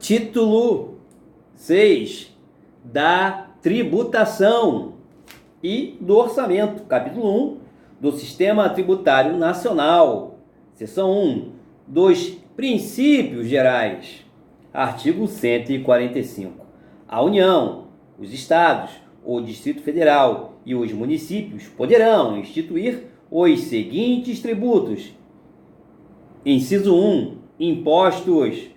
Título 6 da tributação e do orçamento, capítulo 1 do Sistema Tributário Nacional, seção 1, dos princípios gerais, artigo 145. A União, os Estados, o Distrito Federal e os municípios poderão instituir os seguintes tributos: inciso 1, impostos;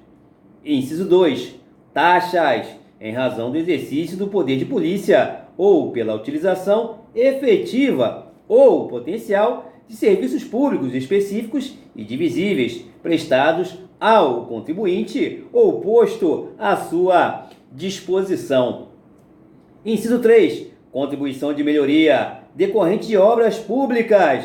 inciso 2, taxas, em razão do exercício do poder de polícia ou pela utilização efetiva ou potencial de serviços públicos específicos e divisíveis prestados ao contribuinte ou posto à sua disposição. Inciso 3, contribuição de melhoria decorrente de obras públicas.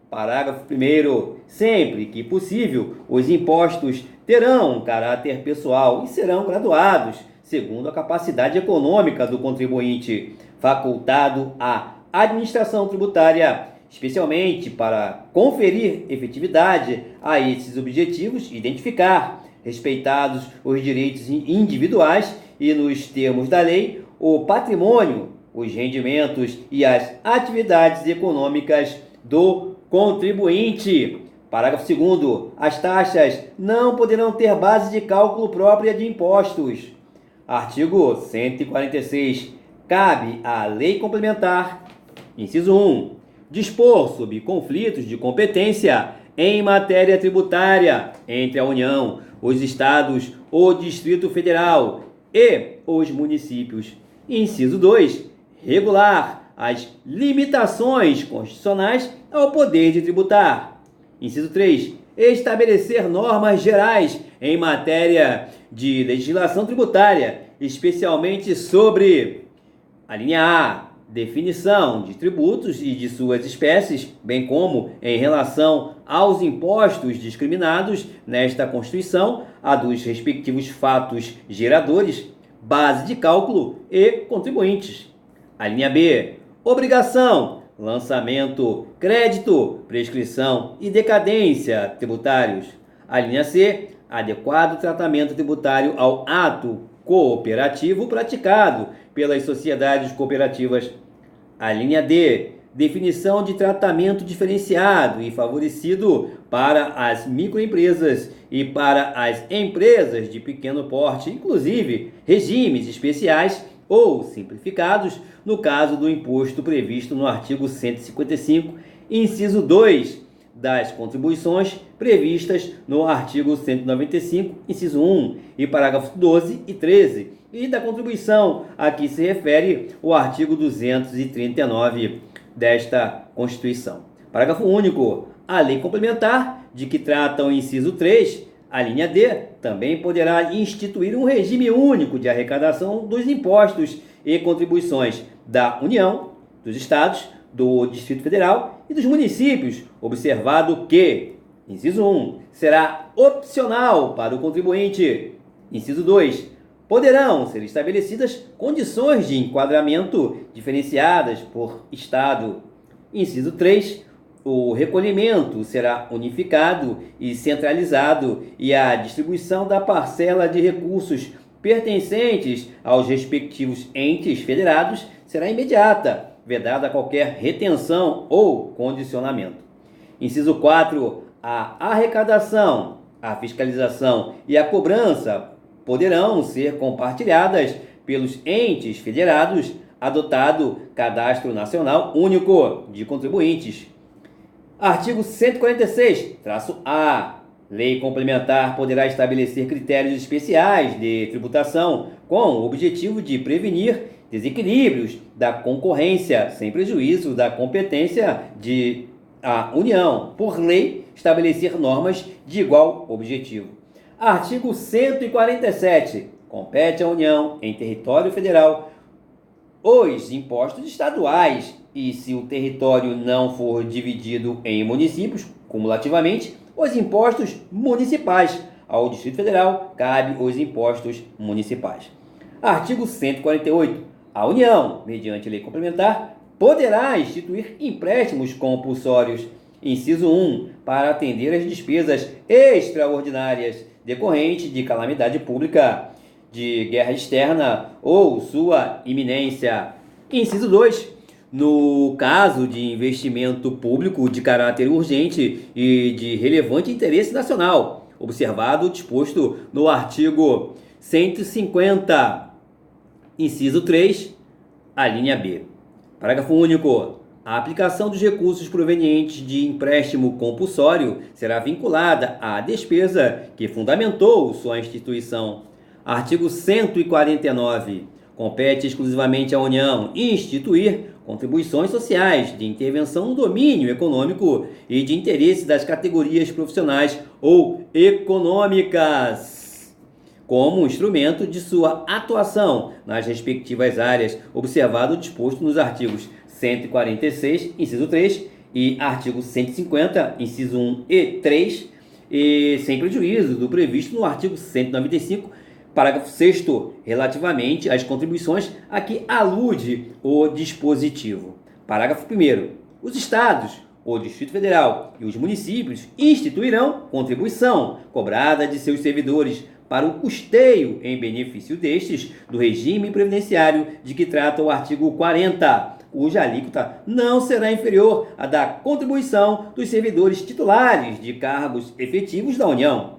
Parágrafo 1º. Sempre que possível, os impostos terão caráter pessoal e serão graduados segundo a capacidade econômica do contribuinte, facultado à administração tributária, especialmente para conferir efetividade a esses objetivos, identificar, respeitados os direitos individuais e, nos termos da lei, o patrimônio, os rendimentos e as atividades econômicas do contribuinte. Parágrafo 2º. As taxas não poderão ter base de cálculo própria de impostos. Artigo 146. Cabe à lei complementar, inciso 1, dispor sobre conflitos de competência em matéria tributária entre a União, os Estados, o Distrito Federal e os municípios. Inciso 2, regular as limitações constitucionais ao poder de tributar. Inciso 3, estabelecer normas gerais em matéria de legislação tributária, especialmente sobre a linha A, definição de tributos e de suas espécies, bem como em relação aos impostos discriminados nesta Constituição, a dos respectivos fatos geradores, base de cálculo e contribuintes. A linha B, obrigação, lançamento, crédito, prescrição e decadência tributários. A linha C, adequado tratamento tributário ao ato cooperativo praticado pelas sociedades cooperativas. A linha D, definição de tratamento diferenciado e favorecido para as microempresas e para as empresas de pequeno porte, inclusive regimes especiais ou simplificados, no caso do imposto previsto no artigo 155, inciso 2, das contribuições previstas no artigo 195, inciso 1, e parágrafos 12 e 13, e da contribuição a que se refere o artigo 239 desta Constituição. Parágrafo único. A lei complementar de que trata o inciso 3, a linha D, também poderá instituir um regime único de arrecadação dos impostos e contribuições da União, dos Estados, do Distrito Federal e dos municípios, observado que, inciso 1, será opcional para o contribuinte. Inciso 2, poderão ser estabelecidas condições de enquadramento diferenciadas por Estado. Inciso 3, o recolhimento será unificado e centralizado e a distribuição da parcela de recursos pertencentes aos respectivos entes federados será imediata, vedada qualquer retenção ou condicionamento. Inciso 4. A arrecadação, a fiscalização e a cobrança poderão ser compartilhadas pelos entes federados, adotado Cadastro Nacional Único de Contribuintes. Artigo 146-A. Lei complementar poderá estabelecer critérios especiais de tributação com o objetivo de prevenir desequilíbrios da concorrência, sem prejuízo da competência da União, por lei, estabelecer normas de igual objetivo. Artigo 147. Compete à União, em território federal, os impostos estaduais e, se o território não for dividido em municípios, cumulativamente, os impostos municipais. Ao Distrito Federal, cabe os impostos municipais. Artigo 148. A União, mediante lei complementar, poderá instituir empréstimos compulsórios, inciso 1, para atender às despesas extraordinárias decorrentes de calamidade pública, de guerra externa ou sua iminência. Inciso 2. No caso de investimento público de caráter urgente e de relevante interesse nacional, observado o disposto no artigo 150, inciso 3, a linha B. Parágrafo único. A aplicação dos recursos provenientes de empréstimo compulsório será vinculada à despesa que fundamentou sua instituição. Artigo 149. Compete exclusivamente à União instituir contribuições sociais de intervenção no domínio econômico e de interesse das categorias profissionais ou econômicas, como instrumento de sua atuação nas respectivas áreas, observado o disposto nos artigos 146, inciso 3, e artigo 150, inciso 1 e 3, e sem prejuízo do previsto no artigo 195, parágrafo 6º, relativamente às contribuições a que alude o dispositivo. Parágrafo 1º. Os Estados, o Distrito Federal e os municípios instituirão contribuição cobrada de seus servidores para o custeio em benefício destes do regime previdenciário de que trata o artigo 40, cuja alíquota não será inferior à da contribuição dos servidores titulares de cargos efetivos da União.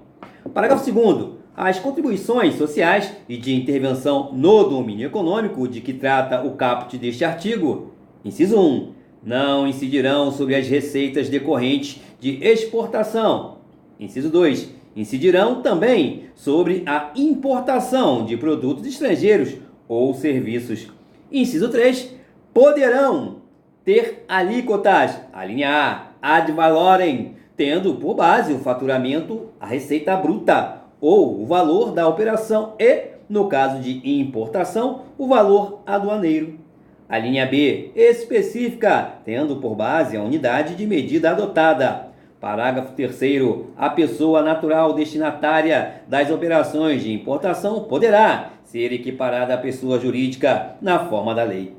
Parágrafo 2º. As contribuições sociais e de intervenção no domínio econômico de que trata o caput deste artigo, inciso 1, não incidirão sobre as receitas decorrentes de exportação. Inciso 2, incidirão também sobre a importação de produtos estrangeiros ou serviços. Inciso 3, poderão ter alíquotas, a linha A, ad valorem, tendo por base o faturamento, a receita bruta, ou o valor da operação e, no caso de importação, o valor aduaneiro. A linha B, específica, tendo por base a unidade de medida adotada. Parágrafo 3º. A pessoa natural destinatária das operações de importação poderá ser equiparada à pessoa jurídica na forma da lei.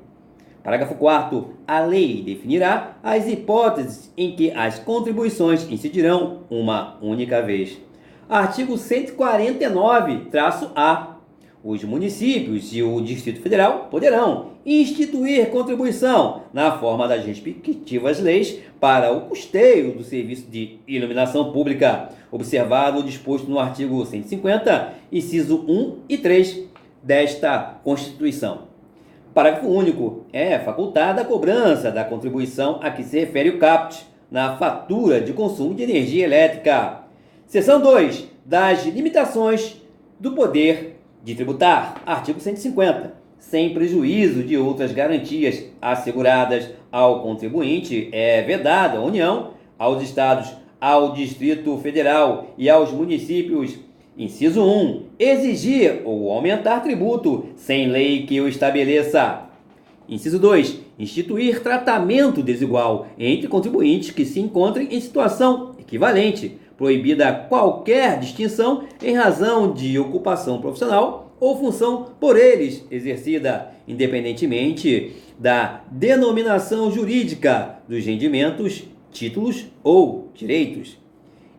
Parágrafo 4º. A lei definirá as hipóteses em que as contribuições incidirão uma única vez. Artigo 149-A. Os municípios e o Distrito Federal poderão instituir contribuição na forma das respectivas leis para o custeio do serviço de iluminação pública, observado o disposto no artigo 150, inciso 1 e 3 desta Constituição. Parágrafo único. É facultada a cobrança da contribuição a que se refere o caput na fatura de consumo de energia elétrica. Seção 2. Das limitações do poder de tributar. Artigo 150. Sem prejuízo de outras garantias asseguradas ao contribuinte, é vedado à União, aos Estados, ao Distrito Federal e aos municípios. Inciso 1. Exigir ou aumentar tributo, sem lei que o estabeleça. Inciso 2. Instituir tratamento desigual entre contribuintes que se encontrem em situação equivalente, proibida qualquer distinção em razão de ocupação profissional ou função por eles exercida, independentemente da denominação jurídica dos rendimentos, títulos ou direitos.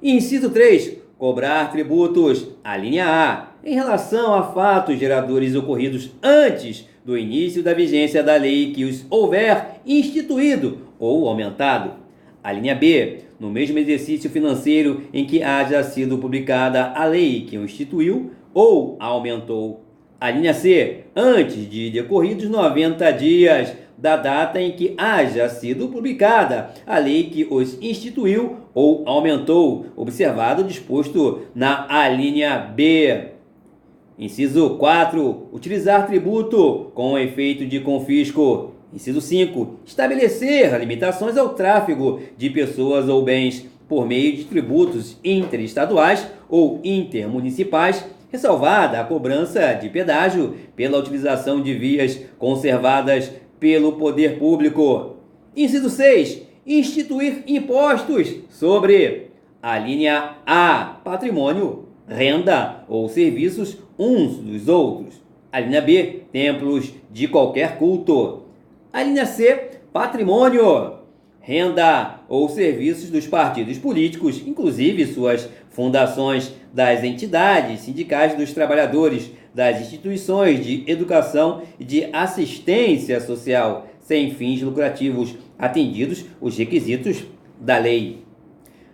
Inciso 3. Cobrar tributos, a linha A, em relação a fatos geradores ocorridos antes do início da vigência da lei que os houver instituído ou aumentado. A linha B, no mesmo exercício financeiro em que haja sido publicada a lei que o instituiu ou aumentou. A linha C, antes de decorridos 90 dias da data em que haja sido publicada a lei que os instituiu ou aumentou, observado o disposto na alínea B. Inciso 4. Utilizar tributo com efeito de confisco. Inciso 5. Estabelecer limitações ao tráfego de pessoas ou bens por meio de tributos interestaduais ou intermunicipais, ressalvada a cobrança de pedágio pela utilização de vias conservadas pelo poder público. Inciso 6. Instituir impostos sobre a linha A, patrimônio, renda ou serviços uns dos outros. A linha B, templos de qualquer culto. A linha C, patrimônio, renda ou serviços dos partidos políticos, inclusive suas fundações, das entidades sindicais dos trabalhadores, das instituições de educação e de assistência social, sem fins lucrativos, atendidos os requisitos da lei.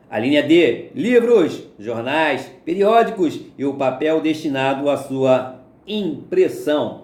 A linha D, livros, jornais, periódicos e o papel destinado à sua impressão.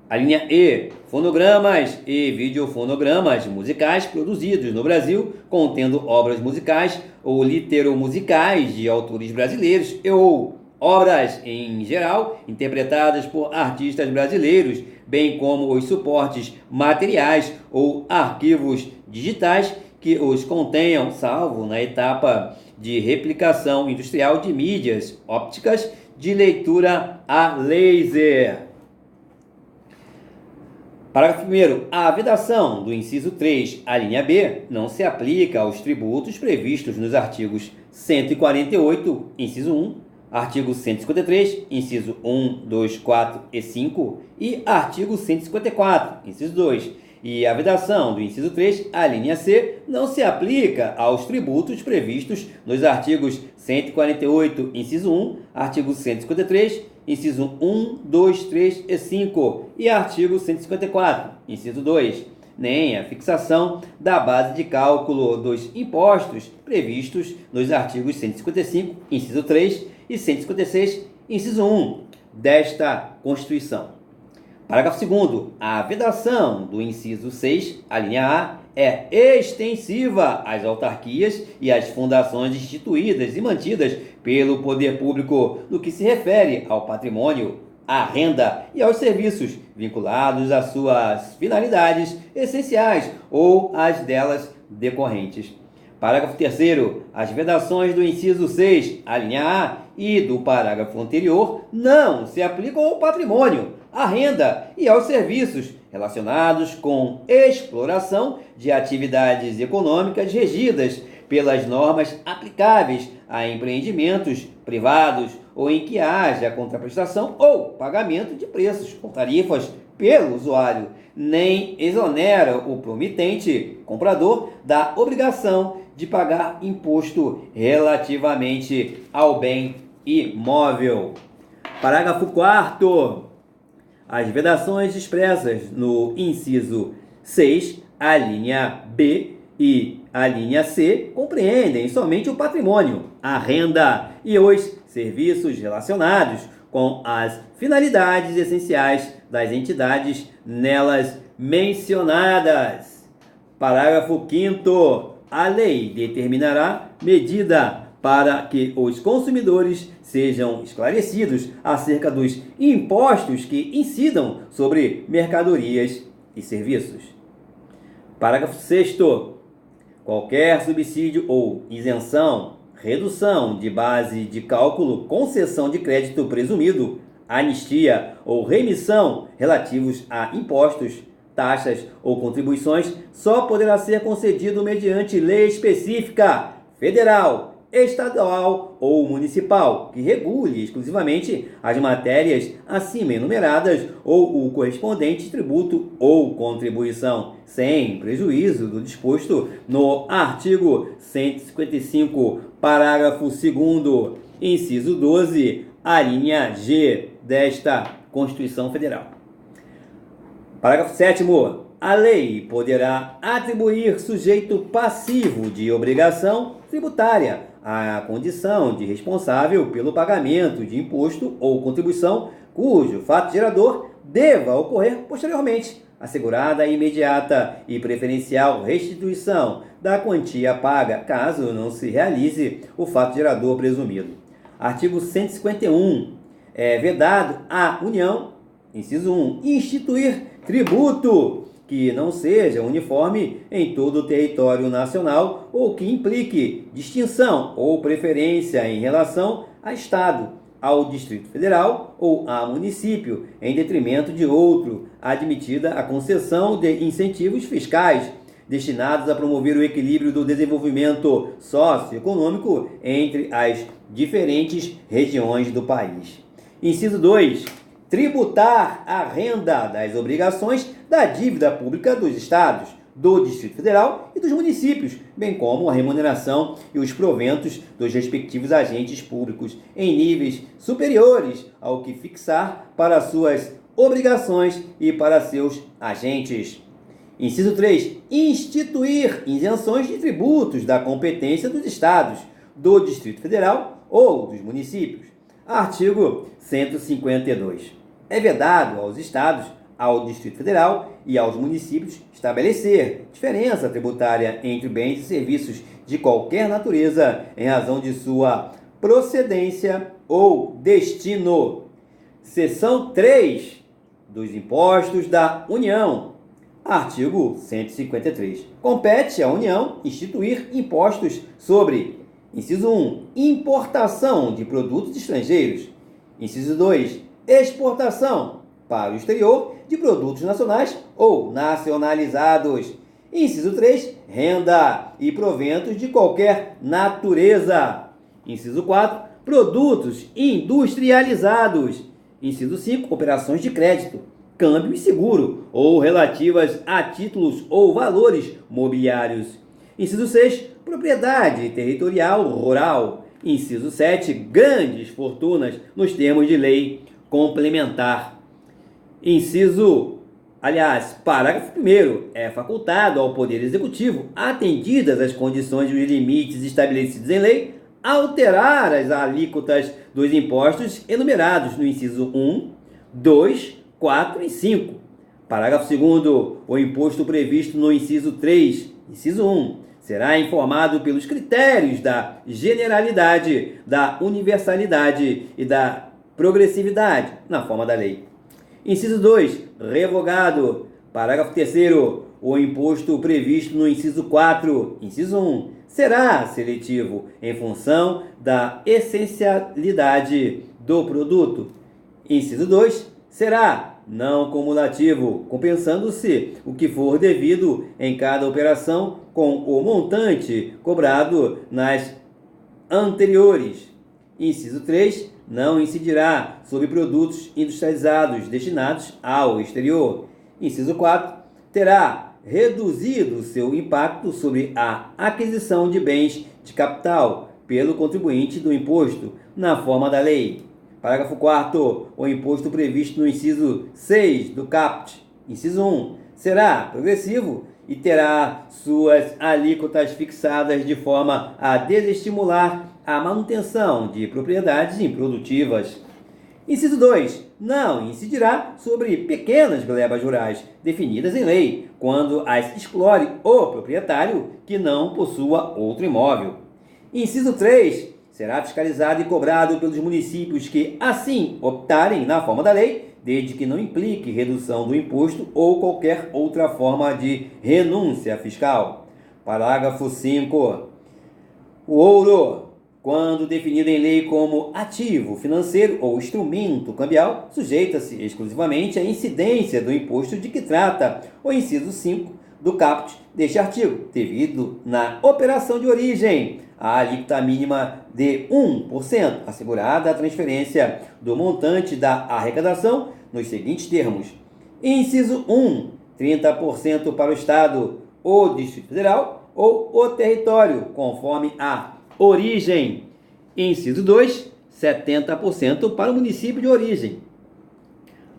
A linha E, fonogramas e videofonogramas musicais produzidos no Brasil, contendo obras musicais ou literomusicais de autores brasileiros ou obras em geral interpretadas por artistas brasileiros, bem como os suportes materiais ou arquivos digitais que os contenham, salvo na etapa de replicação industrial de mídias ópticas de leitura a laser. Parágrafo 1º. A vedação do inciso 3, a linha B, não se aplica aos tributos previstos nos artigos 148, inciso 1, artigo 153, inciso 1, 2, 4 e 5 e artigo 154, inciso 2. E a vedação do inciso 3, a linha C, não se aplica aos tributos previstos nos artigos 148, inciso 1, artigo 153, inciso 1, 2, 3 e 5 e artigo 154, inciso 2, nem a fixação da base de cálculo dos impostos previstos nos artigos 155, inciso 3 e 156, inciso 1 desta Constituição. Parágrafo 2º. A vedação do inciso 6, a linha A, é extensiva às autarquias e às fundações instituídas e mantidas pelo poder público no que se refere ao patrimônio, à renda e aos serviços vinculados às suas finalidades essenciais ou às delas decorrentes. Parágrafo 3º. As vedações do inciso 6, a linha A, e do parágrafo anterior não se aplicam ao patrimônio, à renda e aos serviços relacionados com exploração de atividades econômicas regidas pelas normas aplicáveis a empreendimentos privados ou em que haja contraprestação ou pagamento de preços ou tarifas pelo usuário, nem exonera o promitente comprador da obrigação de pagar imposto relativamente ao bem imóvel. Parágrafo 4º. As vedações expressas no inciso 6, a linha B e a linha C compreendem somente o patrimônio, a renda e os serviços relacionados com as finalidades essenciais das entidades nelas mencionadas. Parágrafo 5º. A lei determinará medida para que os consumidores sejam esclarecidos acerca dos impostos que incidam sobre mercadorias e serviços. Parágrafo 6º. Qualquer subsídio ou isenção, redução de base de cálculo, concessão de crédito presumido, anistia ou remissão relativos a impostos, taxas ou contribuições só poderá ser concedido mediante lei específica, federal, estadual ou municipal, que regule exclusivamente as matérias acima enumeradas ou o correspondente tributo ou contribuição, sem prejuízo do disposto no artigo 155, parágrafo 2º, inciso 12, a linha G desta Constituição Federal. Parágrafo 7º. A lei poderá atribuir sujeito passivo de obrigação tributária à condição de responsável pelo pagamento de imposto ou contribuição cujo fato gerador deva ocorrer posteriormente, assegurada a imediata e preferencial restituição da quantia paga, caso não se realize o fato gerador presumido. Artigo 151. É vedado à União, inciso 1, instituir tributo que não seja uniforme em todo o território nacional ou que implique distinção ou preferência em relação a Estado, ao Distrito Federal ou a município, em detrimento de outro, admitida a concessão de incentivos fiscais destinados a promover o equilíbrio do desenvolvimento socioeconômico entre as diferentes regiões do país. Inciso 2. Tributar a renda das obrigações da dívida pública dos estados, do Distrito Federal e dos municípios, bem como a remuneração e os proventos dos respectivos agentes públicos em níveis superiores ao que fixar para suas obrigações e para seus agentes. Inciso 3. Instituir isenções de tributos da competência dos estados, do Distrito Federal ou dos municípios. Artigo 152. É vedado aos estados, ao Distrito Federal e aos municípios estabelecer diferença tributária entre bens e serviços de qualquer natureza em razão de sua procedência ou destino. Seção 3 dos Impostos da União. Artigo 153. Compete à União instituir impostos sobre: inciso 1, importação de produtos estrangeiros. Inciso 2, exportação para o exterior de produtos nacionais ou nacionalizados. Inciso 3, renda e proventos de qualquer natureza. Inciso 4, produtos industrializados. Inciso 5, operações de crédito, câmbio e seguro, ou relativas a títulos ou valores mobiliários. Inciso 6, propriedade territorial rural. Inciso 7, grandes fortunas nos termos de lei complementar. Parágrafo 1º, é facultado ao Poder Executivo, atendidas as condições e os limites estabelecidos em lei, alterar as alíquotas dos impostos enumerados no inciso 1, 2, 4 e 5. Parágrafo 2º, o imposto previsto no inciso 3, inciso 1, será informado pelos critérios da generalidade, da universalidade e da progressividade na forma da lei. Inciso 2, revogado. Parágrafo 3º, o imposto previsto no inciso 4, inciso 1, será seletivo em função da essencialidade do produto. Inciso 2, será não cumulativo, compensando-se o que for devido em cada operação com o montante cobrado nas anteriores. Inciso 3, não incidirá sobre produtos industrializados destinados ao exterior. Inciso 4, terá reduzido seu impacto sobre a aquisição de bens de capital pelo contribuinte do imposto na forma da lei. Parágrafo 4º, o imposto previsto no inciso 6 do caput, inciso 1, será progressivo e terá suas alíquotas fixadas de forma a desestimular a manutenção de propriedades improdutivas. Inciso 2, não incidirá sobre pequenas glebas rurais definidas em lei, quando as explore o proprietário que não possua outro imóvel. Inciso 3, será fiscalizado e cobrado pelos municípios que assim optarem na forma da lei, desde que não implique redução do imposto ou qualquer outra forma de renúncia fiscal. Parágrafo 5. O ouro, quando definido em lei como ativo financeiro ou instrumento cambial, sujeita-se exclusivamente à incidência do imposto de que trata o inciso 5 do caput deste artigo, devido na operação de origem a alíquota mínima de 1%, assegurada a transferência do montante da arrecadação nos seguintes termos. Inciso 1, 30% para o Estado, o Distrito Federal ou o território, conforme a origem. Inciso 2, 70% para o município de origem.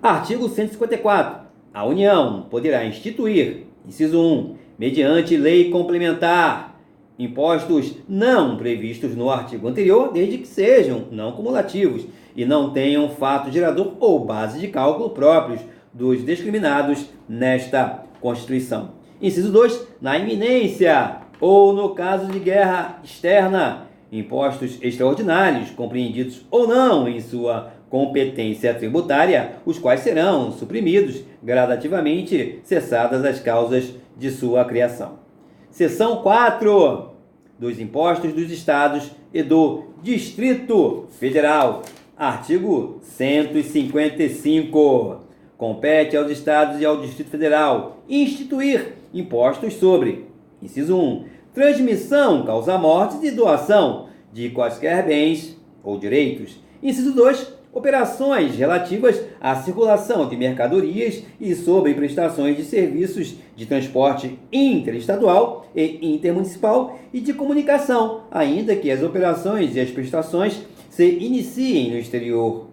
Artigo 154. A União poderá instituir, inciso 1, mediante lei complementar, impostos não previstos no artigo anterior, desde que sejam não cumulativos e não tenham fato gerador ou base de cálculo próprios dos discriminados nesta Constituição. Inciso 2, na iminência ou no caso de guerra externa, impostos extraordinários, compreendidos ou não em sua competência tributária, os quais serão suprimidos gradativamente, cessadas as causas de sua criação. Seção 4 dos Impostos dos Estados e do Distrito Federal. Artigo 155. Compete aos Estados e ao Distrito Federal instituir impostos sobre, inciso 1, transmissão, causa-mortes e doação de quaisquer bens ou direitos. Inciso 2, Operações relativas à circulação de mercadorias e sobre prestações de serviços de transporte interestadual e intermunicipal e de comunicação, ainda que as operações e as prestações se iniciem no exterior.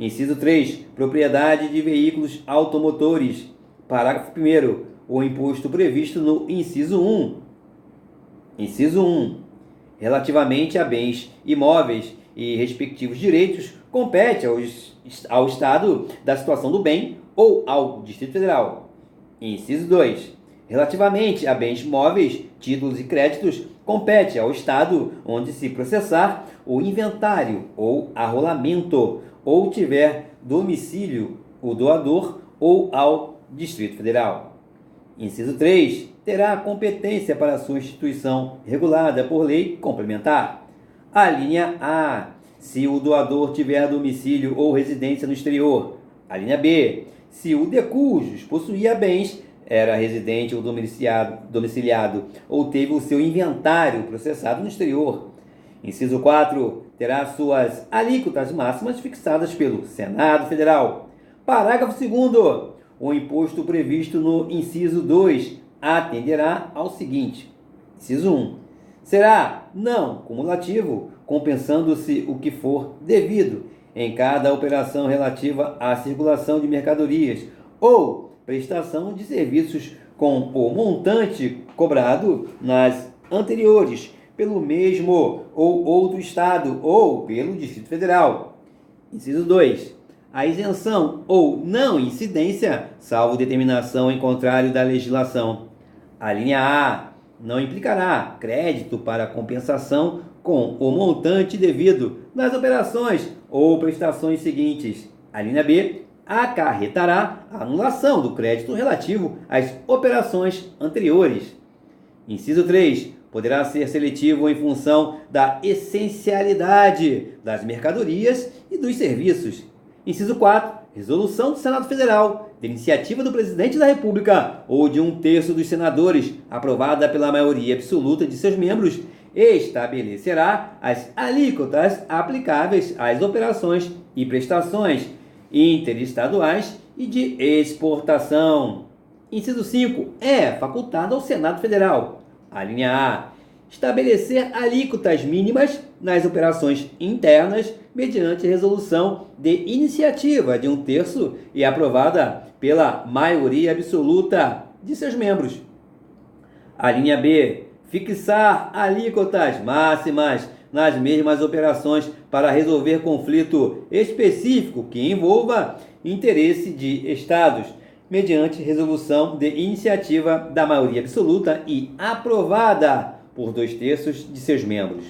Inciso 3. Propriedade de veículos automotores. Parágrafo 1º. O imposto previsto no inciso 1. Inciso 1. Relativamente a bens imóveis e respectivos direitos, compete ao Estado da situação do bem ou ao Distrito Federal. Inciso 2. Relativamente a bens móveis, títulos e créditos, compete ao Estado onde se processar o inventário ou arrolamento, ou tiver domicílio o doador, ou ao Distrito Federal. Inciso 3. Terá competência para sua instituição regulada por lei complementar. A linha A. Se o doador tiver domicílio ou residência no exterior. A linha B. Se o de cujos possuía bens, era residente ou domiciliado, ou teve o seu inventário processado no exterior. Inciso 4. Terá suas alíquotas máximas fixadas pelo Senado Federal. Parágrafo 2º. O imposto previsto no inciso 2 atenderá ao seguinte. Inciso 1. Será não cumulativo, compensando-se o que for devido em cada operação relativa à circulação de mercadorias ou prestação de serviços com o montante cobrado nas anteriores pelo mesmo ou outro Estado ou pelo Distrito Federal. Inciso 2. A isenção ou não incidência, salvo determinação em contrário da legislação. A linha A. Não implicará crédito para compensação com o montante devido nas operações ou prestações seguintes. A linha B acarretará a anulação do crédito relativo às operações anteriores. Inciso 3. Poderá ser seletivo em função da essencialidade das mercadorias e dos serviços. Inciso 4. Resolução do Senado Federal, de iniciativa do Presidente da República ou de 1/3 dos senadores, aprovada pela maioria absoluta de seus membros, estabelecerá as alíquotas aplicáveis às operações e prestações interestaduais e de exportação. Inciso 5. É facultado ao Senado Federal. A linha A. Estabelecer alíquotas mínimas nas operações internas mediante resolução de iniciativa de 1/3 e aprovada pela maioria absoluta de seus membros. A linha B. Fixar alíquotas máximas nas mesmas operações para resolver conflito específico que envolva interesse de Estados, mediante resolução de iniciativa da maioria absoluta e aprovada por 2/3 de seus membros.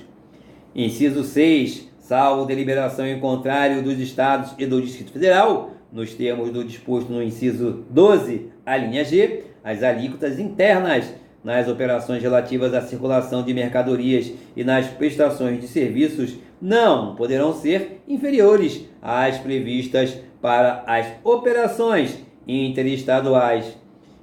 Inciso 6. Salvo deliberação em contrário dos Estados e do Distrito Federal, nos termos do disposto no inciso 12, a linha G, as alíquotas internas nas operações relativas à circulação de mercadorias e nas prestações de serviços não poderão ser inferiores às previstas para as operações interestaduais.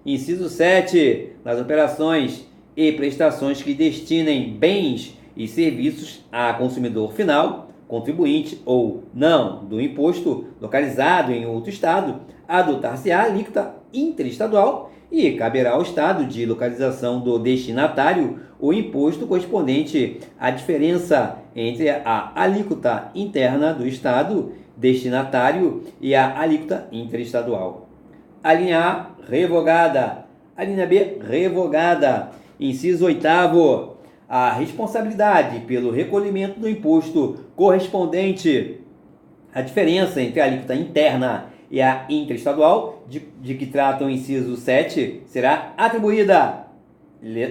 Inciso 7. Nas operações e prestações que destinem bens e serviços a consumidor final, contribuinte ou não do imposto localizado em outro Estado, adotar-se-á alíquota interestadual e caberá ao Estado de localização do destinatário o imposto correspondente à diferença entre a alíquota interna do Estado destinatário e a alíquota interestadual. A linha A, revogada. A linha B, revogada. Inciso 8º. A responsabilidade pelo recolhimento do imposto correspondente à diferença entre a alíquota interna e a interestadual, de que trata o inciso 7, será atribuída,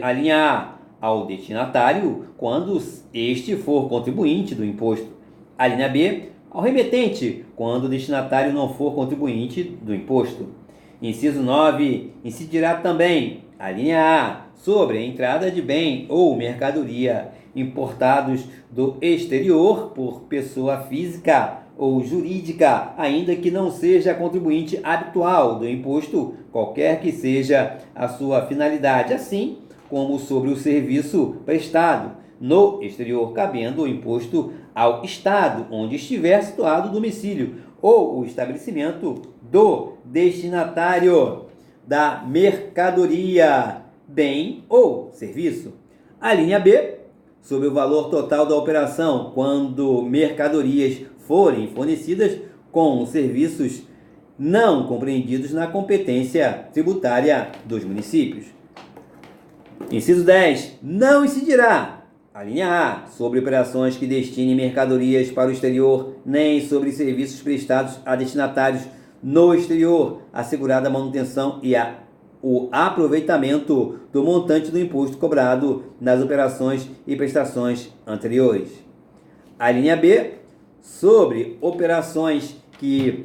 a linha A, ao destinatário, quando este for contribuinte do imposto. A linha B, ao remetente, quando o destinatário não for contribuinte do imposto. Inciso 9, incidirá também, a linha A, sobre a entrada de bem ou mercadoria importados do exterior por pessoa física ou jurídica, ainda que não seja contribuinte habitual do imposto, qualquer que seja a sua finalidade, assim como sobre o serviço prestado no exterior, cabendo o imposto ao estado onde estiver situado o domicílio ou o estabelecimento do destinatário da mercadoria, bem ou serviço. A linha B, sobre o valor total da operação quando mercadorias forem fornecidas com serviços não compreendidos na competência tributária dos municípios. Inciso 10. Não incidirá, a linha A, sobre operações que destinem mercadorias para o exterior, nem sobre serviços prestados a destinatários no exterior, assegurada a manutenção e o aproveitamento do montante do imposto cobrado nas operações e prestações anteriores. A linha B, sobre operações que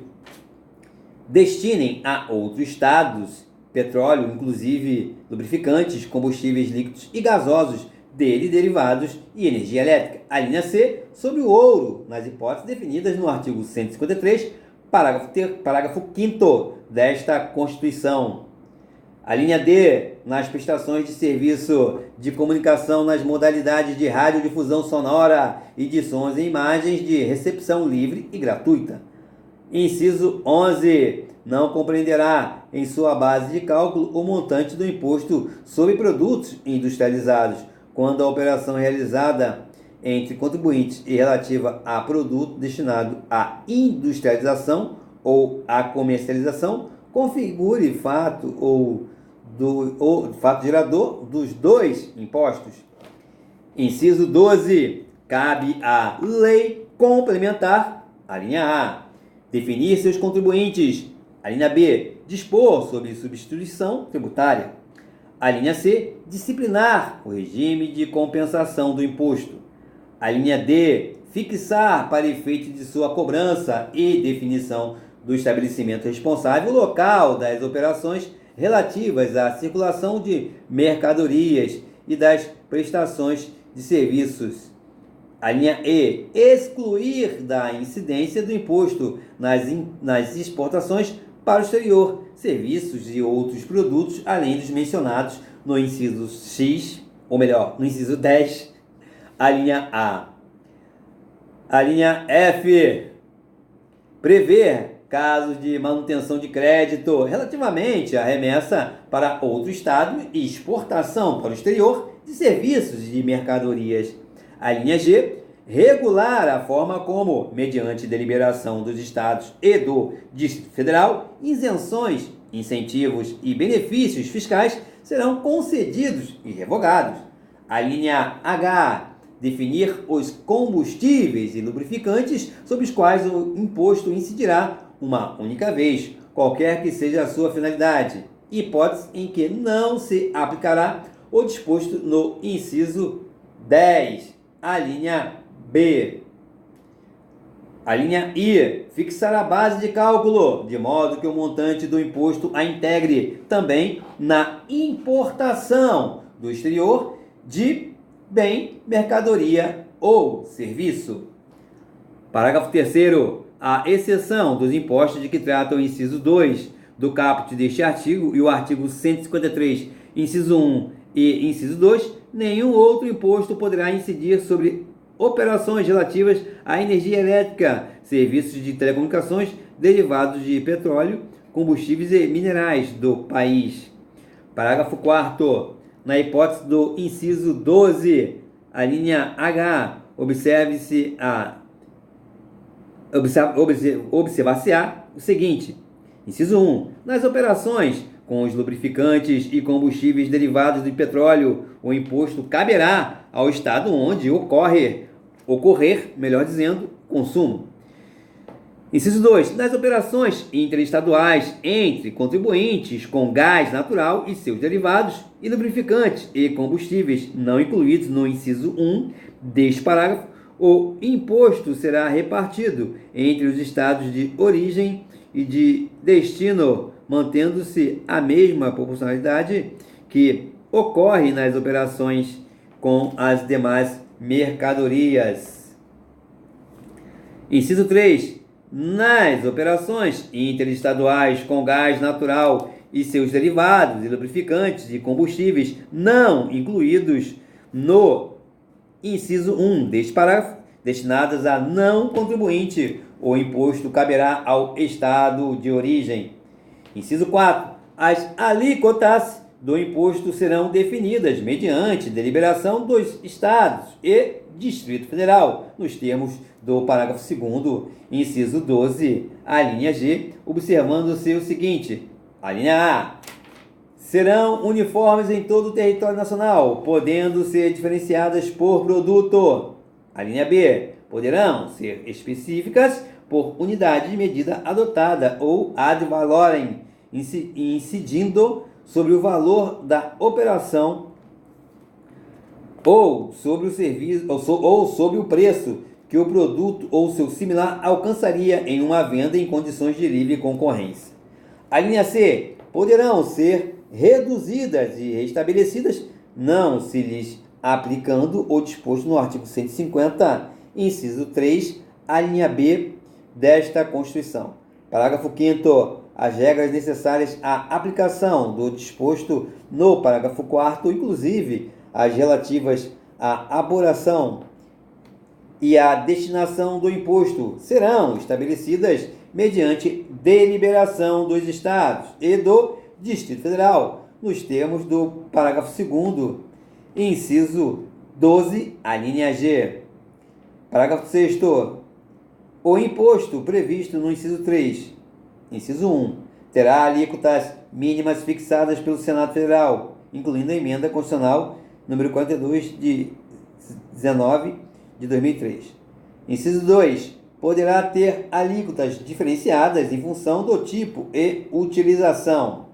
destinem a outros estados petróleo, inclusive lubrificantes, combustíveis líquidos e gasosos dele derivados e energia elétrica. A linha C, sobre o ouro, nas hipóteses definidas no artigo 153, parágrafo 5º desta Constituição. A linha D, nas prestações de serviço de comunicação nas modalidades de radiodifusão sonora e de sons e imagens de recepção livre e gratuita. Inciso 11. Não compreenderá em sua base de cálculo o montante do imposto sobre produtos industrializados, quando a operação realizada entre contribuintes e relativa a produto destinado à industrialização ou à comercialização configure fato fato gerador dos dois impostos. Inciso 12. Cabe à lei complementar, a linha A, definir seus contribuintes, a linha B, dispor sobre substituição tributária, a linha C, disciplinar o regime de compensação do imposto, a linha D, fixar para efeito de sua cobrança e definição do estabelecimento responsável o local das operações relativas à circulação de mercadorias e das prestações de serviços. A linha E, excluir da incidência do imposto nas exportações para o exterior, serviços e outros produtos, além dos mencionados no inciso X, ou melhor, no inciso 10, a linha A. A linha F, prever casos de manutenção de crédito relativamente à remessa para outro estado e exportação para o exterior de serviços e de mercadorias. A linha G, regular a forma como, mediante deliberação dos estados e do Distrito Federal, isenções, incentivos e benefícios fiscais serão concedidos e revogados. A linha H, definir os combustíveis e lubrificantes sobre os quais o imposto incidirá uma única vez, qualquer que seja a sua finalidade, hipótese em que não se aplicará o disposto no inciso 10. A linha B. A linha I, fixar a base de cálculo, de modo que o montante do imposto a integre também na importação do exterior de bem, mercadoria ou serviço. Parágrafo 3º. A exceção dos impostos de que trata o inciso 2 do caput deste artigo e o artigo 153, inciso 1 e inciso 2, nenhum outro imposto poderá incidir sobre operações relativas à energia elétrica, serviços de telecomunicações, derivados de petróleo, combustíveis e minerais do país. Parágrafo 4º. Na hipótese do inciso 12, a linha H, observar-se-á o seguinte: inciso 1. Nas operações com os lubrificantes e combustíveis derivados de petróleo, o imposto caberá ao estado onde ocorrer, consumo. Inciso 2. Nas operações interestaduais entre contribuintes com gás natural e seus derivados e lubrificantes e combustíveis não incluídos no inciso 1 deste parágrafo, o imposto será repartido entre os estados de origem e de destino, mantendo-se a mesma proporcionalidade que ocorre nas operações com as demais mercadorias. Inciso 3. Nas operações interestaduais com gás natural e seus derivados e lubrificantes e combustíveis não incluídos no inciso 1 deste parágrafo, destinadas a não contribuinte, o imposto caberá ao estado de origem. Inciso 4. As alíquotas do imposto serão definidas mediante deliberação dos estados e Distrito Federal, nos termos do parágrafo 2º, inciso 12, a linha G, observando-se o seguinte: a linha A. Serão uniformes em todo o território nacional, podendo ser diferenciadas por produto. A linha B. Poderão ser específicas por unidade de medida adotada ou ad valorem, incidindo sobre o valor da operação ou sobre o serviço ou sobre o preço que o produto ou seu similar alcançaria em uma venda em condições de livre concorrência. A linha C. Poderão ser reduzidas e restabelecidas, não se lhes aplicando o disposto no artigo 150, inciso 3, a linha B desta Constituição. Parágrafo 5º. As regras necessárias à aplicação do disposto no parágrafo 4º, inclusive as relativas à apuração e à destinação do imposto, serão estabelecidas mediante deliberação dos estados e do Distrito Federal, nos termos do parágrafo 2º, inciso 12, a linha G. Parágrafo 6º. O imposto previsto no inciso 3, inciso 1, terá alíquotas mínimas fixadas pelo Senado Federal, incluindo a emenda constitucional número 42 de 19 de 2003. Inciso 2. Poderá ter alíquotas diferenciadas em função do tipo e utilização.